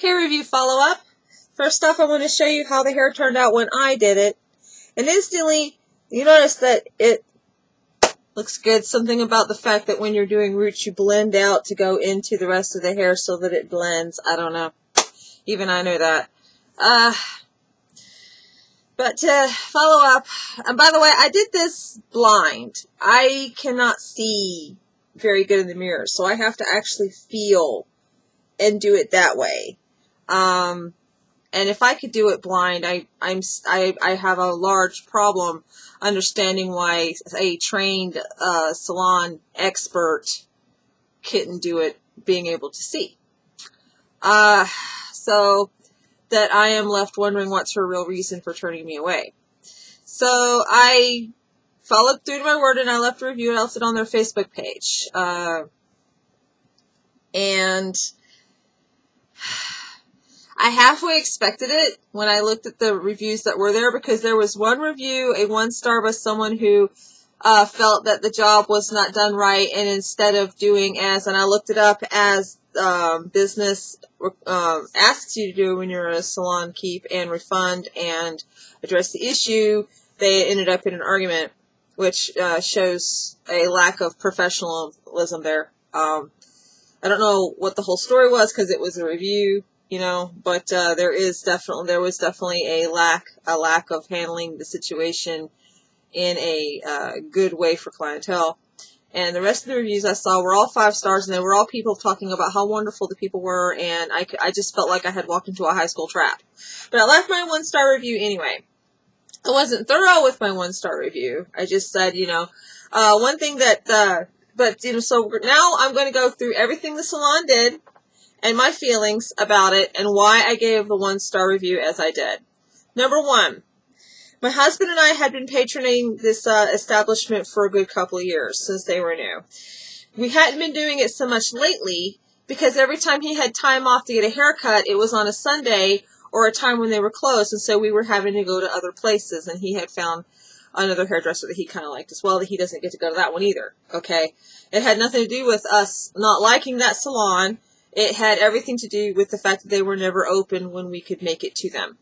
Hair review follow-up. First off, I want to show you how the hair turned out when I did it. And instantly, you notice that it looks good. Something about the fact that when you're doing roots, you blend out to go into the rest of the hair so that it blends. I don't know. Even I know that. But to follow up, and by the way, I did this blind. I cannot see very good in the mirror, so I have to actually feel and do it that way. And if I could do it blind, I have a large problem understanding why a trained salon expert couldn't do it, being able to see. So that I am left wondering what's her real reason for turning me away. So I followed through to my word and I left a review and I left it on their Facebook page. And I halfway expected it when I looked at the reviews that were there, because there was one review, a 1-star, by someone who felt that the job was not done right, and instead of doing as, and I looked it up, as business asks you to do when you're a salon, keep and refund and address the issue, they ended up in an argument, which shows a lack of professionalism there. I don't know what the whole story was because it was a review, you know, but there was definitely a lack of handling the situation in a good way for clientele. And the rest of the reviews I saw were all 5 stars, and they were all people talking about how wonderful the people were, and I just felt like I had walked into a high school trap. But I left my 1-star review anyway. I wasn't thorough with my 1-star review. I just said, you know, one thing that, but, you know, so now I'm going to go through everything the salon did and my feelings about it and why I gave the 1-star review as I did. Number 1. My husband and I had been patroning this establishment for a good couple of years, since they were new. We hadn't been doing it so much lately because every time he had time off to get a haircut, it was on a Sunday or a time when they were closed, and so we were having to go to other places, and he had found another hairdresser that he kind of liked as well, that he doesn't get to go to that one either, okay? It had nothing to do with us not liking that salon. It had everything to do with the fact that they were never open when we could make it to them.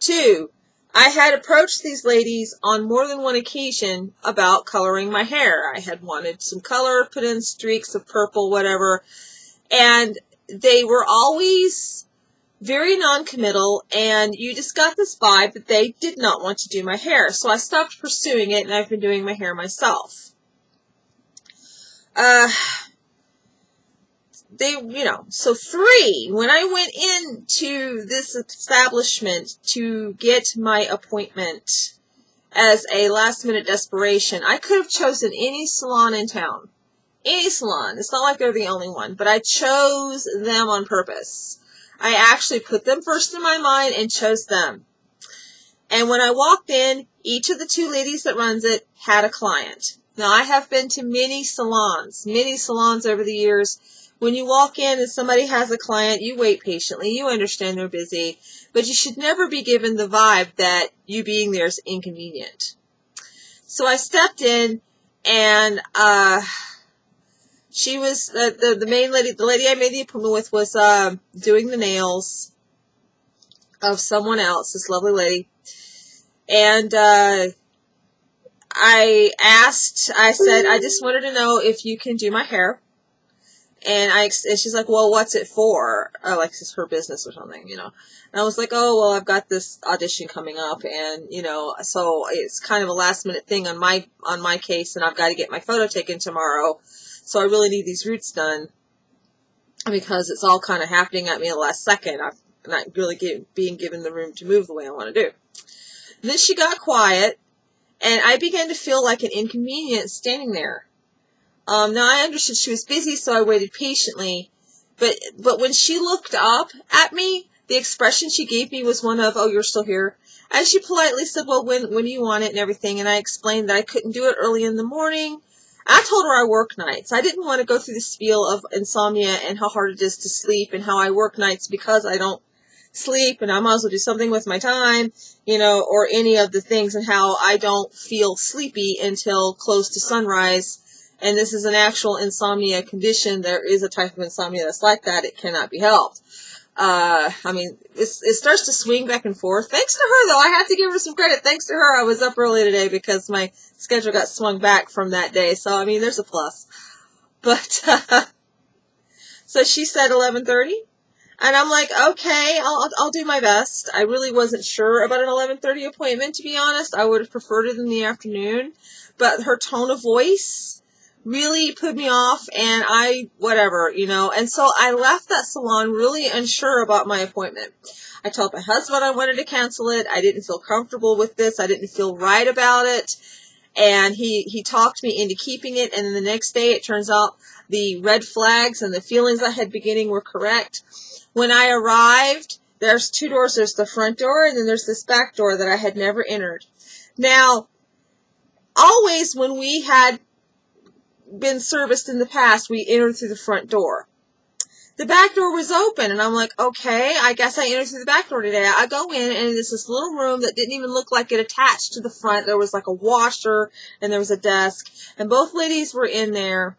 2, I had approached these ladies on more than one occasion about coloring my hair. I had wanted some color, put in streaks of purple, whatever, and they were always very non-committal, and you just got this vibe that they did not want to do my hair. So I stopped pursuing it, and I've been doing my hair myself. So 3, when I went into this establishment to get my appointment as a last-minute desperation, I could have chosen any salon in town. Any salon. It's not like they're the only one, but I chose them on purpose. I actually put them first in my mind and chose them. And when I walked in, each of the 2 ladies that runs it had a client. Now, I have been to many salons over the years. When you walk in and somebody has a client, you wait patiently. You understand they're busy. But you should never be given the vibe that you being there is inconvenient. So I stepped in, and she was, the main lady, the lady I made the appointment with was doing the nails of someone else, this lovely lady. And I said, I just wanted to know if you can do my hair. And she's like, well, what's it for? Like, this is her business or something, you know. And I was like, oh, well, I've got this audition coming up, and, you know, so it's kind of a last-minute thing on my case, and I've got to get my photo taken tomorrow. So I really need these roots done because it's all kind of happening at me at the last second. I'm not really being given the room to move the way I want to do. And then she got quiet, and I began to feel like an inconvenience standing there. Now, I understood she was busy, so I waited patiently. But when she looked up at me, the expression she gave me was one of, oh, you're still here. And she politely said, well, when do you want it and everything? And I explained that I couldn't do it early in the morning. I told her I work nights. I didn't want to go through the spiel of insomnia and how hard it is to sleep and how I work nights because I don't sleep and I might as well do something with my time, you know, or any of the things, and how I don't feel sleepy until close to sunrise and this is an actual insomnia condition. There is a type of insomnia that's like that. It cannot be helped. I mean, it starts to swing back and forth. Thanks to her, though. I have to give her some credit. Thanks to her, I was up early today because my schedule got swung back from that day. So, I mean, there's a plus. But, so she said 11:30. And I'm like, okay, I'll do my best. I really wasn't sure about an 11:30 appointment, to be honest. I would have preferred it in the afternoon. But her tone of voice really put me off, and whatever, you know. And so I left that salon really unsure about my appointment. I told my husband I wanted to cancel it. I didn't feel comfortable with this. I didn't feel right about it. And he talked me into keeping it. And then the next day, it turns out the red flags and the feelings I had beginning were correct. When I arrived, there's two doors. There's the front door, and then there's this back door that I had never entered. Now, always when we had been serviced in the past, we entered through the front door. The back door was open, and I'm like, okay, I guess I entered through the back door today. I go in, and it's this little room that didn't even look like it attached to the front. There was like a washer, and there was a desk, and both ladies were in there.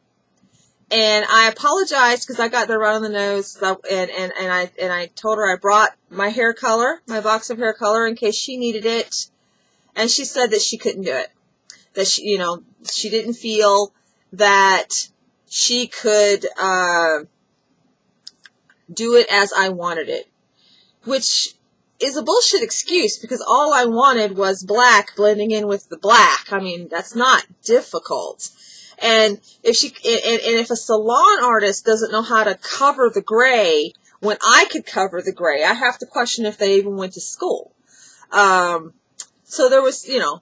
And I apologized because I got there right on the nose, and I told her I brought my hair color, my box of hair color, in case she needed it. And she said that she couldn't do it. That she, you know, she didn't feel that she could do it as I wanted it, which is a bullshit excuse because all I wanted was black blending in with the black. I mean, that's not difficult. And if a salon artist doesn't know how to cover the gray when I could cover the gray, I have to question if they even went to school. So there was, you know,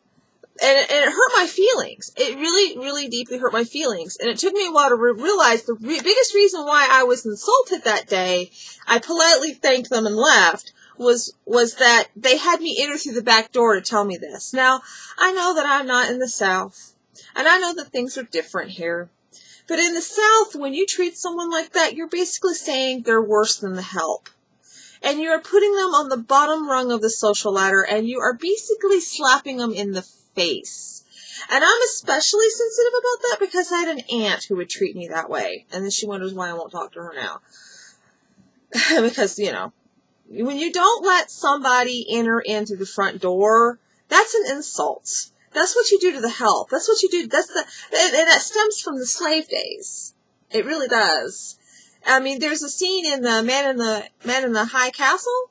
and it hurt my feelings. It really, really deeply hurt my feelings. And it took me a while to realize the biggest reason why I was insulted that day, I politely thanked them and left, was that they had me enter through the back door to tell me this. Now, I know that I'm not in the South. And I know that things are different here. But in the South, when you treat someone like that, you're basically saying they're worse than the help. And you are putting them on the bottom rung of the social ladder, and you are basically slapping them in the face. And I'm especially sensitive about that because I had an aunt who would treat me that way. And then she wonders why I won't talk to her now. Because, you know, when you don't let somebody enter in through the front door, that's an insult. That's what you do to the help. That's what you do. And that stems from the slave days. It really does. I mean, there's a scene in the Man in the High Castle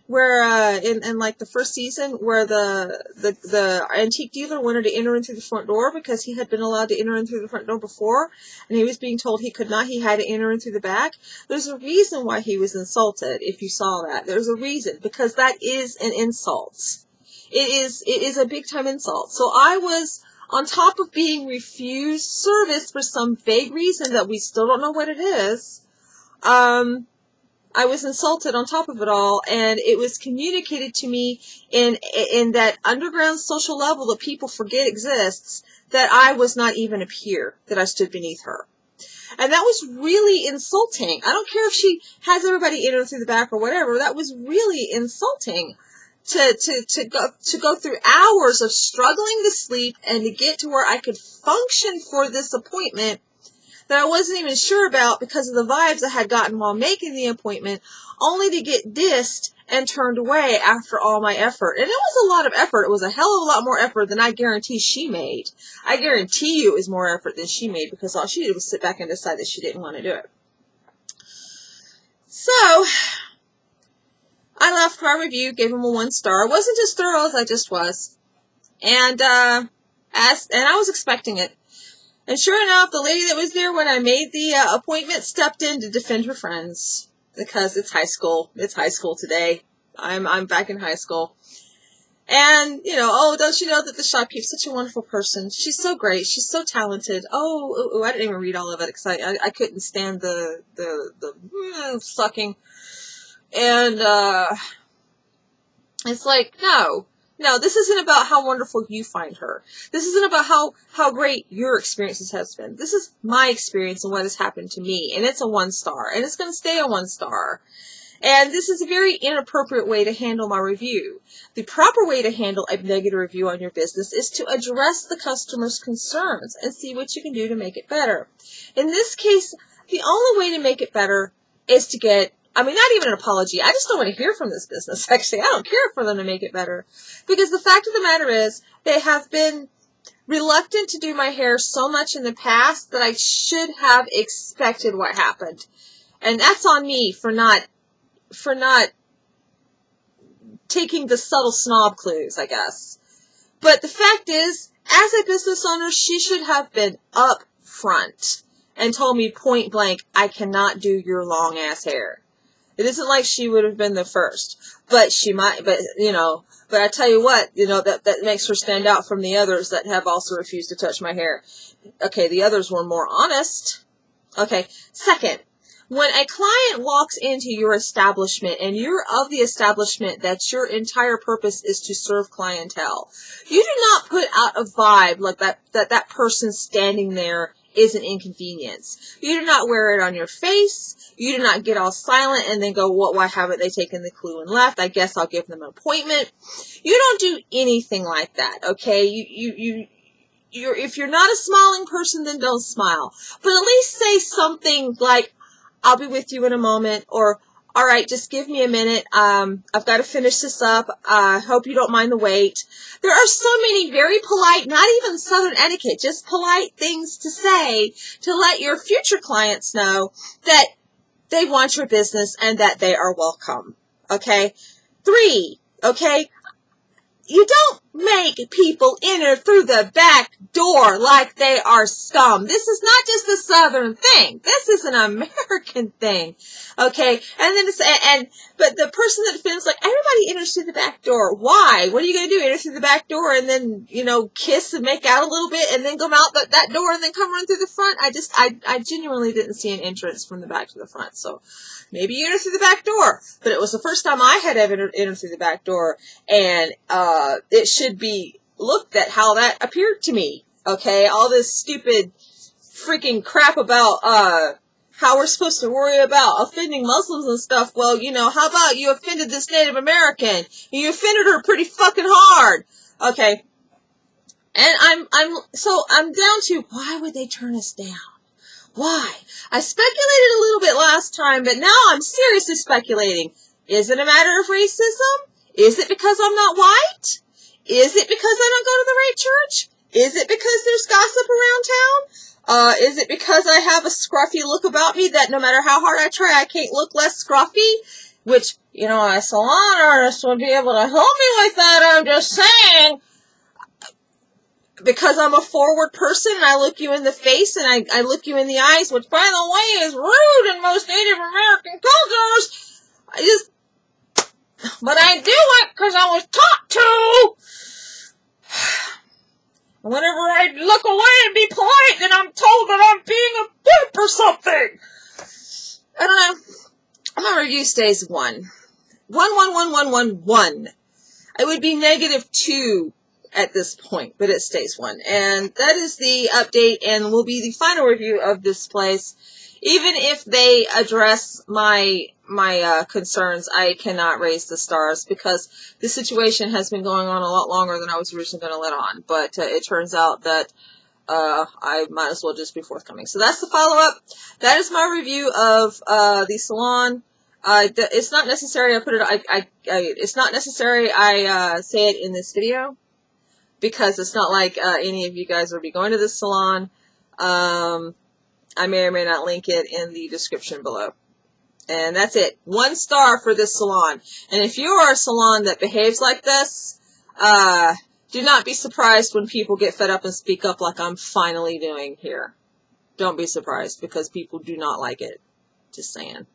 where, in like the first season, where the antique dealer wanted to enter in through the front door because he had been allowed to enter in through the front door before, and he was being told he could not. He had to enter in through the back. There's a reason why he was insulted. If you saw that, there's a reason, because that is an insult. It is a big time insult. So I was, on top of being refused service for some vague reason that we still don't know what it is, I was insulted on top of it all, and it was communicated to me in that underground social level that people forget exists, that I was not even a peer, that I stood beneath her. And that was really insulting. I don't care if she has everybody enter through the back or whatever. That was really insulting. To go through hours of struggling to sleep and to get to where I could function for this appointment that I wasn't even sure about because of the vibes I had gotten while making the appointment, only to get dissed and turned away after all my effort. And it was a lot of effort. It was a hell of a lot more effort than I guarantee she made. I guarantee you it was more effort than she made because all she did was sit back and decide that she didn't want to do it. So I left my review, gave him a 1 star. It wasn't as thorough as I just was. And I was expecting it. And sure enough, the lady that was there when I made the appointment stepped in to defend her friends. Because it's high school. It's high school today. I'm back in high school. And, you know, oh, don't you know that the shopkeeper's such a wonderful person? She's so great. She's so talented. Oh, I didn't even read all of it because I couldn't stand the sucking. And, it's like, no, this isn't about how wonderful you find her. This isn't about how great your experiences has been. This is my experience and what has happened to me. And it's a 1 star. And it's going to stay a 1 star. And this is a very inappropriate way to handle my review. The proper way to handle a negative review on your business is to address the customer's concerns and see what you can do to make it better. In this case, the only way to make it better is to get, not even an apology. I just don't want to hear from this business, actually. I don't care for them to make it better. Because the fact of the matter is, they have been reluctant to do my hair so much in the past that I should have expected what happened. And that's on me for not taking the subtle snob clues, I guess. But the fact is, as a business owner, she should have been up front and told me point blank, I cannot do your long ass hair. It isn't like she would have been the first, but she might, but I tell you what, that makes her stand out from the others that have also refused to touch my hair. Okay, the others were more honest. Okay, second, when a client walks into your establishment and you're of the establishment that your entire purpose is to serve clientele, you do not put out a vibe like that person standing there is an inconvenience. You do not wear it on your face. You do not get all silent and then go, why haven't they taken the clue and left? I guess I'll give them an appointment. You don't do anything like that, okay? If you're not a smiling person, then don't smile. But at least say something like, I'll be with you in a moment, or, all right, just give me a minute. I've got to finish this up. Hope you don't mind the wait. There are so many very polite, not even Southern etiquette, just polite things to say to let your future clients know that they want your business and that they are welcome. Okay? 3, okay? You don't make people enter through the back door like they are scum. This is not just a Southern thing. This is an American thing. Okay? But the person that feels like everybody enters through the back door. Why? What are you going to do? Enter through the back door and then, kiss and make out a little bit and then come out that door and then come run through the front? I genuinely didn't see an entrance from the back to the front. So maybe you enter through the back door. But it was the first time I had ever entered through the back door, and it should be looked at how that appeared to me. Okay, all this stupid freaking crap about how we're supposed to worry about offending Muslims and stuff. Well, how about you offended this Native American? You offended her pretty fucking hard. Okay. And I'm down to, why would they turn us down? Why? I speculated a little bit last time, but now I'm seriously speculating. Is it a matter of racism? Is it because I'm not white? Is it because I don't go to the right church? Is it because there's gossip around town? Is it because I have a scruffy look about me that no matter how hard I try, I can't look less scruffy? Which, a salon artist would be able to help me with that, I'm just saying. Because I'm a forward person and I look you in the face and I look you in the eyes, which, by the way, is rude in most Native American cultures. But I do it because I was taught to. Whenever I look away and be polite, then I'm told that I'm being a wimp or something. I don't know. My review stays 1. 1. I would be -2 at this point, but it stays 1. And that is the update and will be the final review of this place. Even if they address my concerns, I cannot raise the stars because the situation has been going on a lot longer than I was originally going to let on. But it turns out that I might as well just be forthcoming. So that's the follow-up. That is my review of the salon. It's not necessary. It's not necessary. I say it in this video because it's not like any of you guys will be going to this salon. I may or may not link it in the description below. And that's it. 1 star for this salon. And if you are a salon that behaves like this, do not be surprised when people get fed up and speak up like I'm finally doing here. Don't be surprised because people do not like it. Just saying.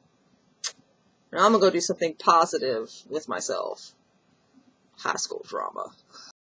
Now I'm going to go do something positive with myself. High school drama.